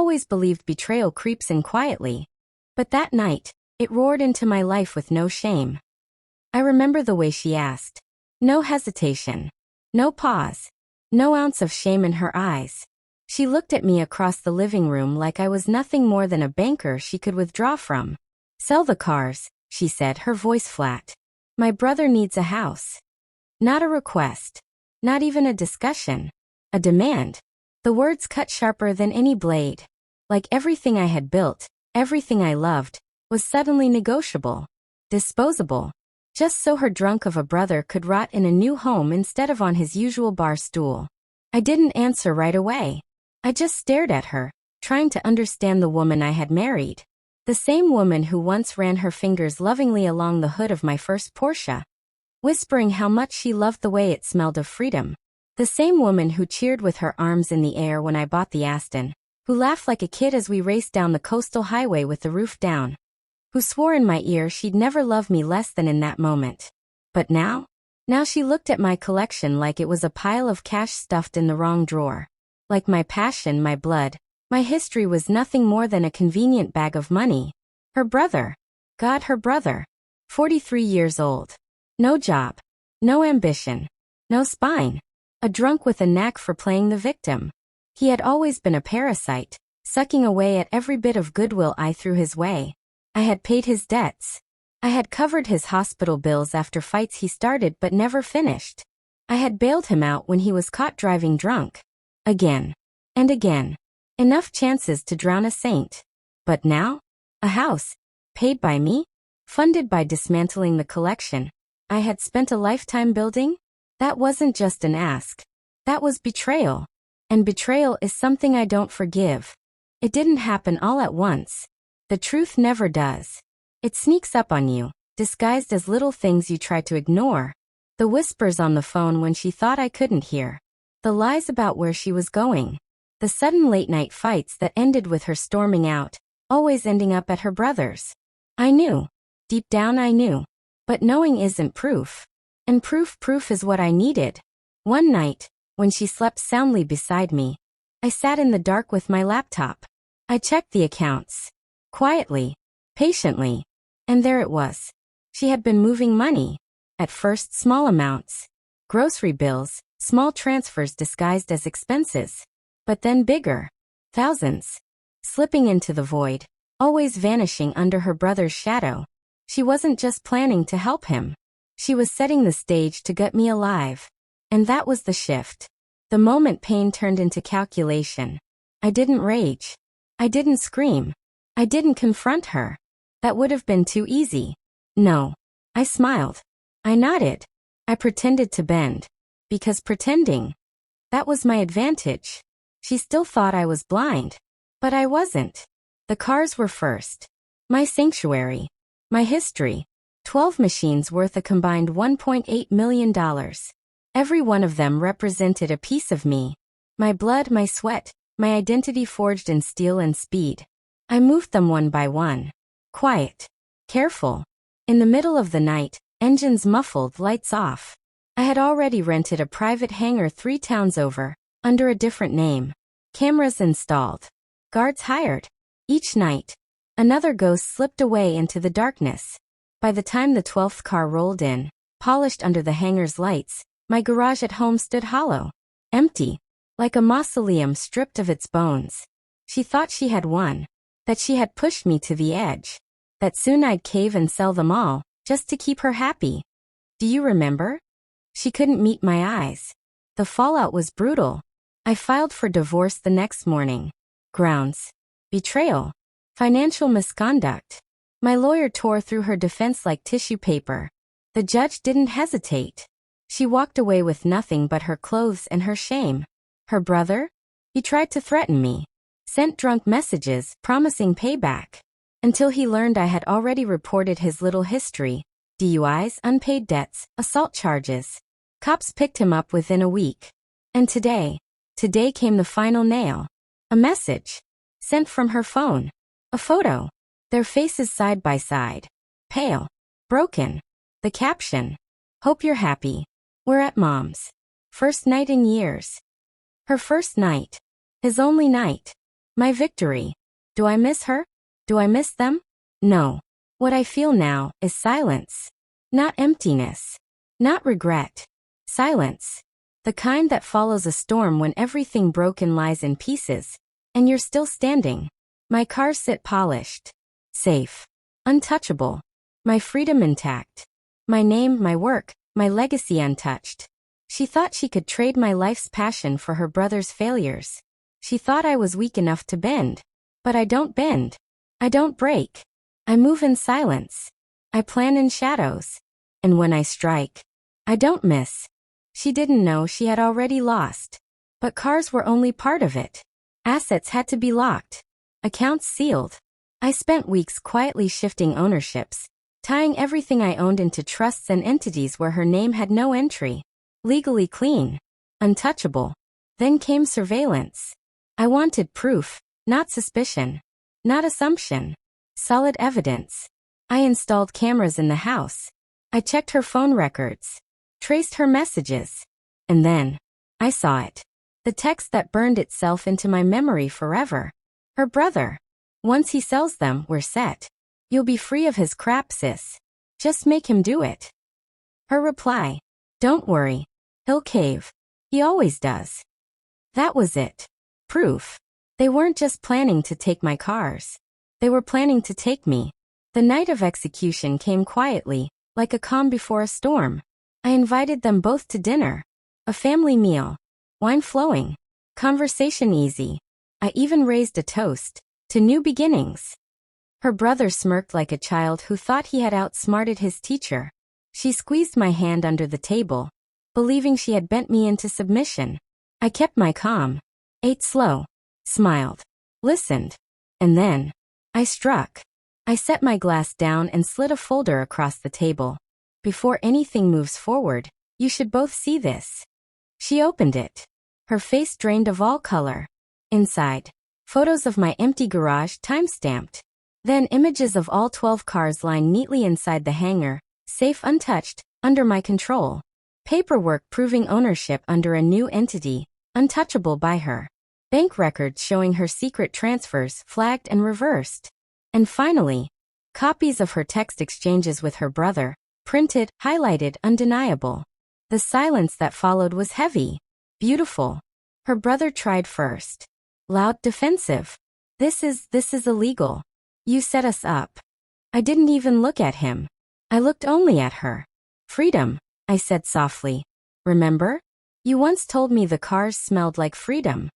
always believed betrayal creeps in quietly. But that night, it roared into my life with no shame. I remember the way she asked. No hesitation. No pause. No ounce of shame in her eyes. She looked at me across the living room like I was nothing more than a banker she could withdraw from. Sell the cars, she said, her voice flat. My brother needs a house. Not a request. Not even a discussion. A demand. The words cut sharper than any blade. Like everything I had built, everything I loved, was suddenly negotiable. Disposable. Just so her drunk of a brother could rot in a new home instead of on his usual bar stool. I didn't answer right away. I just stared at her, trying to understand the woman I had married. The same woman who once ran her fingers lovingly along the hood of my first Porsche, whispering how much she loved the way it smelled of freedom. The same woman who cheered with her arms in the air when I bought the Aston, who laughed like a kid as we raced down the coastal highway with the roof down, who swore in my ear she'd never love me less than in that moment. But now she looked at my collection like it was a pile of cash stuffed in the wrong drawer. Like my passion, my blood, my history was nothing more than a convenient bag of money. Her brother. God, her brother. 43 years old. No job. No ambition. No spine. A drunk with a knack for playing the victim. He had always been a parasite, sucking away at every bit of goodwill I threw his way. I had paid his debts. I had covered his hospital bills after fights he started but never finished. I had bailed him out when he was caught driving drunk. Again. And again. Enough chances to drown a saint. But now? A house. Paid by me? Funded by dismantling the collection I had spent a lifetime building? That wasn't just an ask. That was betrayal. And betrayal is something I don't forgive. It didn't happen all at once. The truth never does. It sneaks up on you, disguised as little things you try to ignore. The whispers on the phone when she thought I couldn't hear. The lies about where she was going. The sudden late-night fights that ended with her storming out, always ending up at her brother's. I knew. Deep down I knew. But knowing isn't proof. And proof is what I needed. One night, when she slept soundly beside me, I sat in the dark with my laptop. I checked the accounts. Quietly. Patiently. And there it was. She had been moving money. At first small amounts. Grocery bills, small transfers disguised as expenses. But then bigger. Thousands. Slipping into the void. Always vanishing under her brother's shadow. She wasn't just planning to help him. She was setting the stage to gut me alive. And that was the shift. The moment pain turned into calculation. I didn't rage. I didn't scream. I didn't confront her. That would have been too easy. No. I smiled. I nodded. I pretended to bend. Because pretending. That was my advantage. She still thought I was blind. But I wasn't. The cars were first. My sanctuary. My history. 12 machines worth a combined $1.8 million. Every one of them represented a piece of me. My blood, my sweat, my identity forged in steel and speed. I moved them one by one. Quiet. Careful. In the middle of the night, engines muffled, lights off. I had already rented a private hangar 3 towns over, under a different name. Cameras installed. Guards hired. Each night, another ghost slipped away into the darkness. By the time the 12th car rolled in, polished under the hangar's lights, my garage at home stood hollow. Empty. Like a mausoleum stripped of its bones. She thought she had won. That she had pushed me to the edge. That soon I'd cave and sell them all, just to keep her happy. Do you remember? She couldn't meet my eyes. The fallout was brutal. I filed for divorce the next morning. Grounds. Betrayal. Financial misconduct. My lawyer tore through her defense like tissue paper. The judge didn't hesitate. She walked away with nothing but her clothes and her shame. Her brother? He tried to threaten me. Sent drunk messages, promising payback. Until he learned I had already reported his little history. DUIs, unpaid debts, assault charges. Cops picked him up within a week. And today came the final nail. A message. Sent from her phone. A photo. Their faces side by side. Pale. Broken. The caption. Hope you're happy. We're at Mom's. First night in years. Her first night. His only night. My victory. Do I miss her? Do I miss them? No. What I feel now is silence. Not emptiness. Not regret. Silence. The kind that follows a storm when everything broken lies in pieces, and you're still standing. My cars sit polished. Safe. Untouchable. My freedom intact. My name, my work, my legacy untouched. She thought she could trade my life's passion for her brother's failures. She thought I was weak enough to bend. But I don't bend. I don't break. I move in silence. I plan in shadows. And when I strike, I don't miss. She didn't know she had already lost. But cars were only part of it. Assets had to be locked. Accounts sealed. I spent weeks quietly shifting ownerships, tying everything I owned into trusts and entities where her name had no entry. Legally clean. Untouchable. Then came surveillance. I wanted proof, not suspicion. Not assumption. Solid evidence. I installed cameras in the house. I checked her phone records. Traced her messages. And then, I saw it. The text that burned itself into my memory forever. Her brother. Once he sells them, we're set. You'll be free of his crap, sis. Just make him do it. Her reply. Don't worry. He'll cave. He always does. That was it. Proof. They weren't just planning to take my cars. They were planning to take me. The night of execution came quietly, like a calm before a storm. I invited them both to dinner. A family meal. Wine flowing. Conversation easy. I even raised a toast to new beginnings. Her brother smirked like a child who thought he had outsmarted his teacher. She squeezed my hand under the table, believing she had bent me into submission. I kept my calm, ate slow, smiled, listened, and then I struck. I set my glass down and slid a folder across the table. Before anything moves forward, you should both see this. She opened it. Her face drained of all color. Inside, photos of my empty garage time-stamped. Then images of all 12 cars lying neatly inside the hangar, safe untouched, under my control. Paperwork proving ownership under a new entity, untouchable by her. Bank records showing her secret transfers flagged and reversed. And finally, copies of her text exchanges with her brother, printed, highlighted, undeniable. The silence that followed was heavy, beautiful. Her brother tried first. Loud, defensive. This is illegal. You set us up. I didn't even look at him. I looked only at her. Freedom, I said softly. Remember? You once told me the cars smelled like freedom.